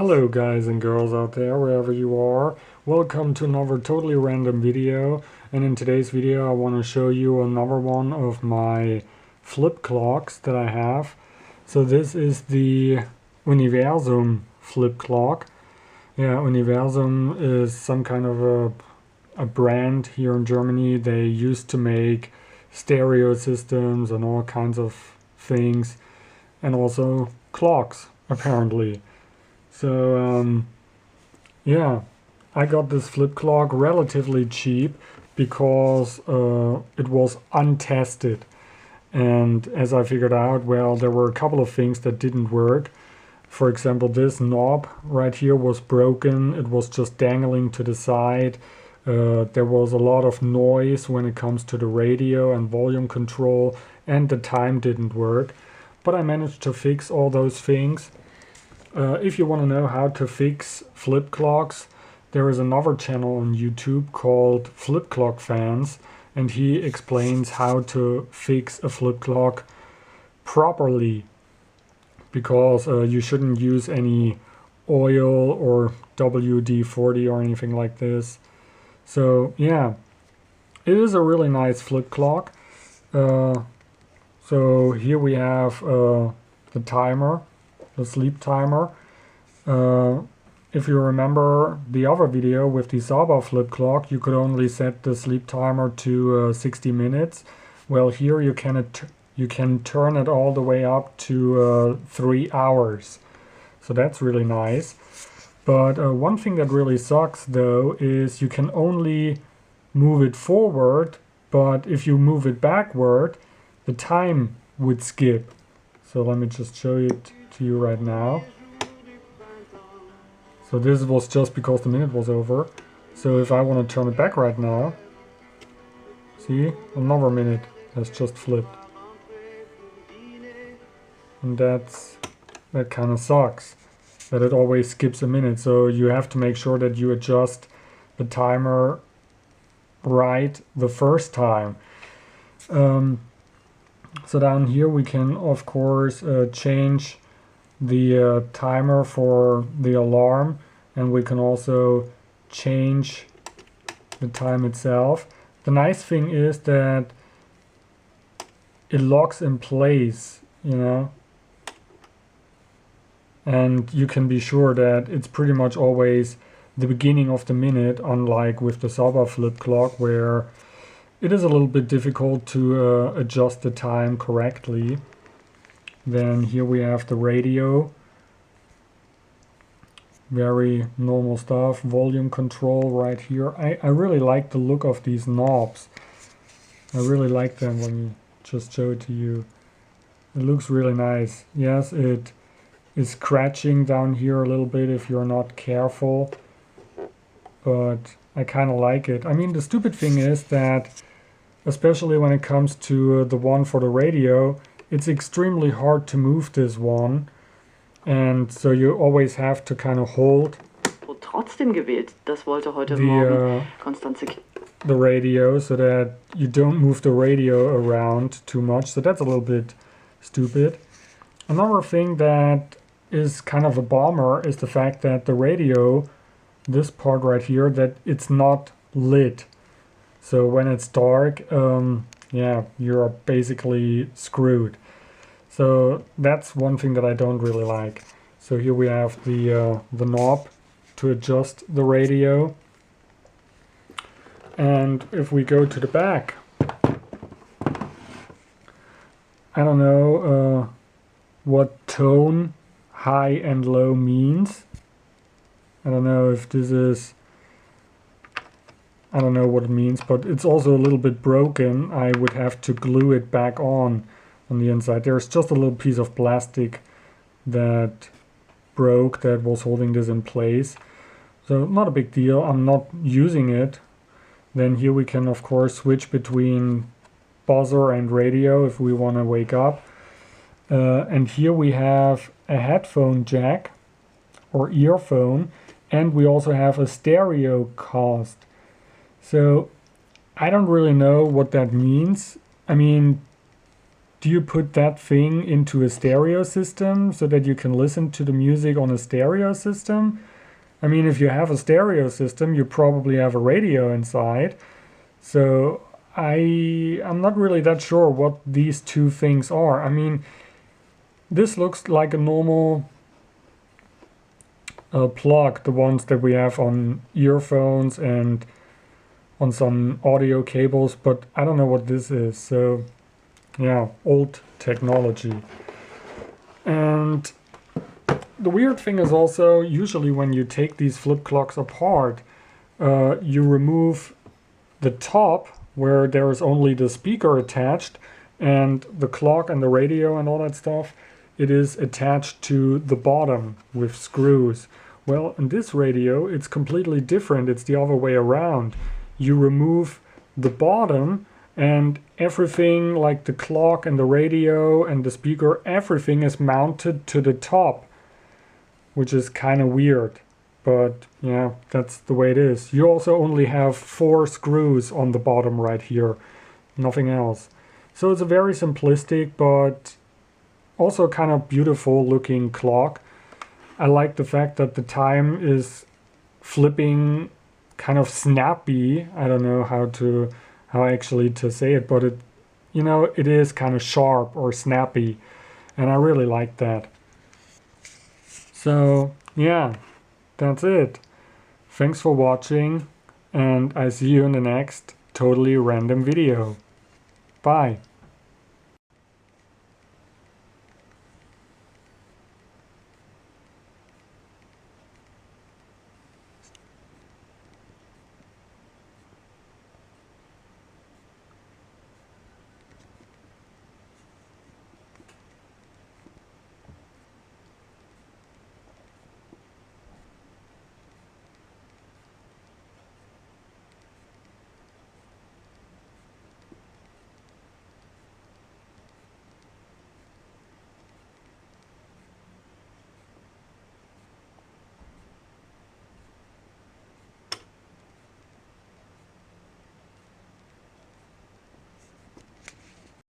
Hello guys and girls out there, wherever you are. Welcome to another totally random video. And in today's video I want to show you another one of my flip clocks that I have. So this is the Universum flip clock. Yeah, Universum is some kind of a brand here in Germany. They used to make stereo systems and all kinds of things, and also clocks apparently. So yeah, I got this flip clock relatively cheap because it was untested. And as I figured out, well, there were a couple of things that didn't work. For example, this knob right here was broken. It was just dangling to the side. There was a lot of noise when it comes to the radio and volume control, and the time didn't work. But I managed to fix all those things. If you want to know how to fix flip clocks, there is another channel on YouTube called Flip Clock Fans, and he explains how to fix a flip clock properly, because you shouldn't use any oil or WD-40 or anything like this. So yeah, it is a really nice flip clock. So here we have the timer, the sleep timer. If you remember the other video with the Saba flip clock, you could only set the sleep timer to 60 minutes. Well, here you can turn it all the way up to 3 hours. So that's really nice. But one thing that really sucks though is you can only move it forward, but if you move it backward, the time would skip. So let me just show it to you right now. So this was just because the minute was over. So if I want to turn it back right now, see, another minute has just flipped. And that kind of sucks, that it always skips a minute. So you have to make sure that you adjust the timer right the first time. So down here we can of course change the timer for the alarm, and we can also change the time itself. The nice thing is that it locks in place, you know, and you can be sure that it's pretty much always the beginning of the minute, unlike with the Saba flip clock where it is a little bit difficult to adjust the time correctly. Then here we have the radio, very normal stuff. Volume control right here. I really like the look of these knobs. I really like them when you just show it to you. It looks really nice. Yes, it is scratching down here a little bit if you're not careful, but I kind of like it. I mean, the stupid thing is that, especially when it comes to the one for the radio, it's extremely hard to move this one, and so you always have to kind of hold trotzdem gewählt. Das wollte heute Morgen Konstanze. The radio, so that you don't move the radio around too much. So that's a little bit stupid. Another thing that is kind of a bummer is the fact that the radio, this part right here, that it's not lit. So when it's dark, yeah, you're basically screwed. So that's one thing that I don't really like. So here we have the knob to adjust the radio. And if we go to the back, I don't know what tone high and low means. I don't know if this is, I don't know what it means, but it's also a little bit broken. I would have to glue it back on the inside. There's just a little piece of plastic that broke that was holding this in place. So not a big deal. I'm not using it. Then here we can of course switch between buzzer and radio if we want to wake up. And here we have a headphone jack or earphone, and we also have a stereo cast. So I don't really know what that means. I mean, do you put that thing into a stereo system so that you can listen to the music on a stereo system? I mean, if you have a stereo system, you probably have a radio inside. So I'm not really that sure what these two things are. I mean, this looks like a normal plug, the ones that we have on earphones and on some audio cables, but I don't know what this is. So yeah, old technology. And the weird thing is also, usually when you take these flip clocks apart, you remove the top where there is only the speaker attached, and the clock and the radio and all that stuff, it is attached to the bottom with screws. Well, in this radio, it's completely different. It's the other way around. You remove the bottom, and everything like the clock and the radio and the speaker, everything is mounted to the top, which is kind of weird. But yeah, that's the way it is. You also only have 4 screws on the bottom right here, nothing else. So it's a very simplistic but also kind of beautiful looking clock. I like the fact that the time is flipping kind of snappy. I don't know how actually to say it, but it is kind of sharp or snappy, and I really like that. So yeah, that's it. Thanks for watching, and I see you in the next totally random video. Bye.